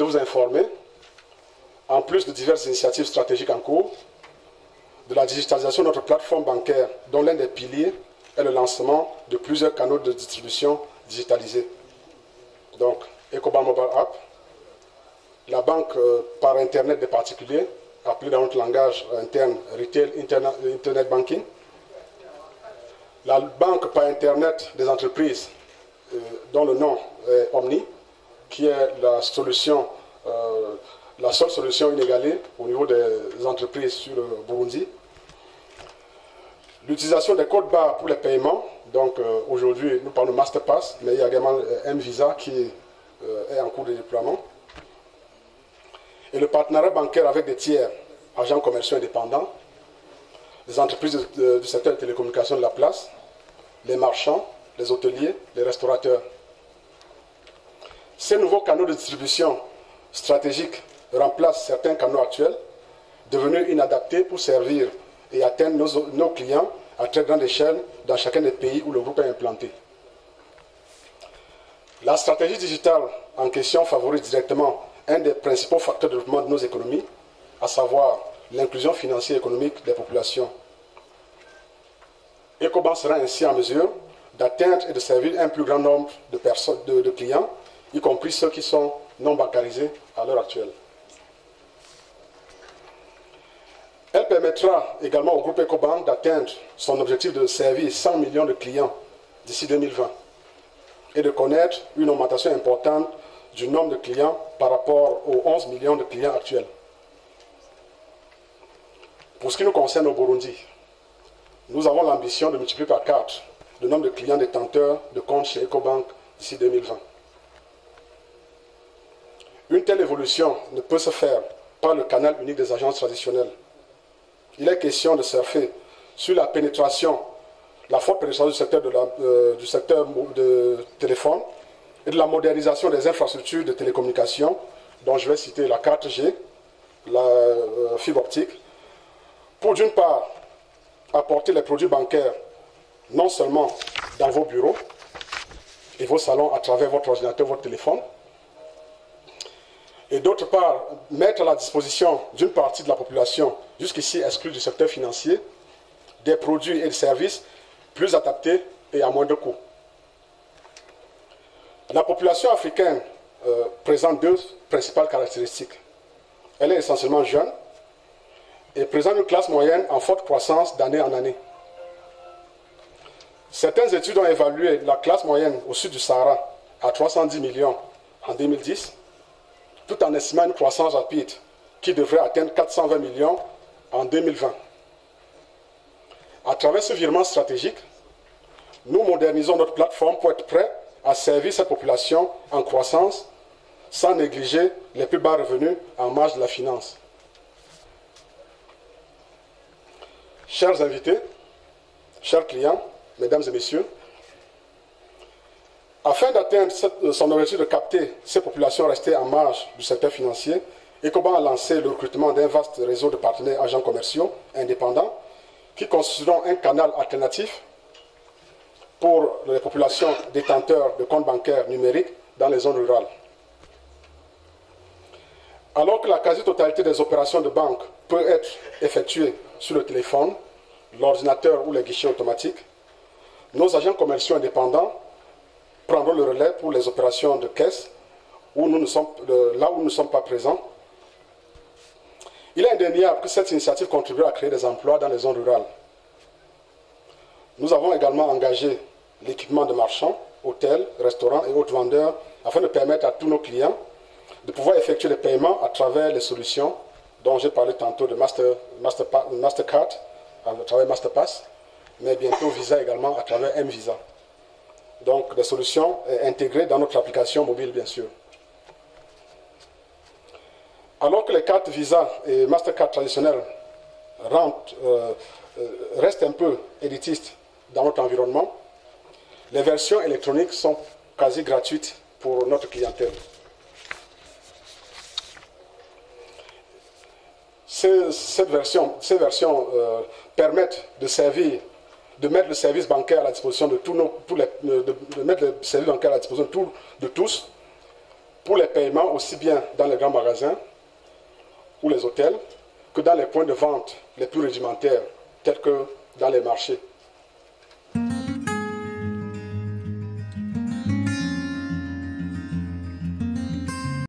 de vous informer, en plus de diverses initiatives stratégiques en cours, de la digitalisation de notre plateforme bancaire, dont l'un des piliers est le lancement de plusieurs canaux de distribution digitalisés. Donc, Ecobank Mobile App, la banque par Internet des particuliers, appelée dans notre langage interne Retail Internet Banking, la banque par Internet des entreprises, dont le nom est Omni, qui est la solution, la seule solution inégalée au niveau des entreprises sur le Burundi. L'utilisation des codes barres pour les paiements, donc aujourd'hui nous parlons de Masterpass, mais il y a également M-Visa qui est en cours de déploiement. Et le partenariat bancaire avec des tiers, agents commerciaux indépendants, les entreprises du secteur des télécommunications de la place, les marchands, les hôteliers, les restaurateurs. Ces nouveaux canaux de distribution stratégiques remplacent certains canaux actuels, devenus inadaptés pour servir et atteindre nos clients à très grande échelle dans chacun des pays où le groupe est implanté. La stratégie digitale en question favorise directement un des principaux facteurs de développement de nos économies, à savoir l'inclusion financière et économique des populations. Ecobank sera ainsi en mesure d'atteindre et de servir un plus grand nombre de personnes, de clients, y compris ceux qui sont non bancarisés à l'heure actuelle. Elle permettra également au groupe Ecobank d'atteindre son objectif de servir 100 millions de clients d'ici 2020 et de connaître une augmentation importante du nombre de clients par rapport aux 11 millions de clients actuels. Pour ce qui nous concerne au Burundi, nous avons l'ambition de multiplier par 4 le nombre de clients détenteurs de comptes chez Ecobank d'ici 2020. Une telle évolution ne peut se faire par le canal unique des agences traditionnelles. Il est question de surfer sur la pénétration, la forte pénétration du secteur de téléphone et de la modernisation des infrastructures de télécommunications, dont je vais citer la 4G, la fibre optique, pour d'une part apporter les produits bancaires non seulement dans vos bureaux et vos salons à travers votre ordinateur, votre téléphone, et d'autre part mettre à la disposition d'une partie de la population, jusqu'ici exclue du secteur financier, des produits et des services plus adaptés et à moindre coût. La population africaine présente deux principales caractéristiques. Elle est essentiellement jeune et présente une classe moyenne en forte croissance d'année en année. Certaines études ont évalué la classe moyenne au sud du Sahara à 310 millions en 2010, tout en estimant une croissance rapide qui devrait atteindre 420 millions en 2020. À travers ce virement stratégique, nous modernisons notre plateforme pour être prêts à servir cette population en croissance sans négliger les plus bas revenus en marge de la finance. Chers invités, chers clients, mesdames et messieurs, afin d'atteindre son objectif de capter ces populations restées en marge du secteur financier, Ecobank a lancé le recrutement d'un vaste réseau de partenaires agents commerciaux indépendants qui constitueront un canal alternatif pour les populations détenteurs de comptes bancaires numériques dans les zones rurales. Alors que la quasi-totalité des opérations de banque peut être effectuée sur le téléphone, l'ordinateur ou les guichets automatiques, nos agents commerciaux indépendants prendront le relais pour les opérations de caisse là où nous ne sommes pas présents. Il est indéniable que cette initiative contribuera à créer des emplois dans les zones rurales. Nous avons également engagé l'équipement de marchands, hôtels, restaurants et autres vendeurs afin de permettre à tous nos clients de pouvoir effectuer des paiements à travers les solutions dont j'ai parlé tantôt de Mastercard, à travers Masterpass, mais bientôt Visa également à travers M-Visa. Donc des solutions intégrées dans notre application mobile, bien sûr. Alors que les cartes Visa et Mastercard traditionnelles restent un peu élitistes dans notre environnement, les versions électroniques sont quasi gratuites pour notre clientèle. Ces versions permettent de mettre le service bancaire à la disposition de tous, pour les paiements aussi bien dans les grands magasins ou les hôtels que dans les points de vente les plus rudimentaires, tels que dans les marchés.